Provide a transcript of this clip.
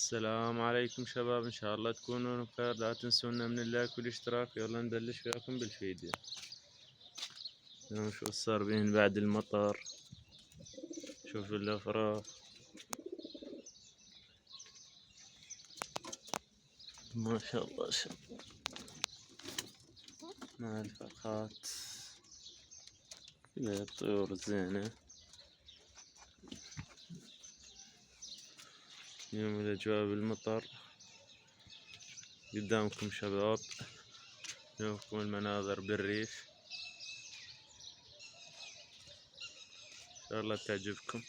السلام عليكم شباب، ان شاء الله تكونون بخير. لا تنسونا من اللايك والاشتراك. يلا نبلش وياكم بالفيديو. شوف صار بين بعد المطر. شوف الافراح ما شاء الله مع الفرخات كذا الطيور الزينة. اليوم الاجواء بالمطر قدامكم شباب. شوفكم المناظر بالريف، ان شاء الله تعجبكم.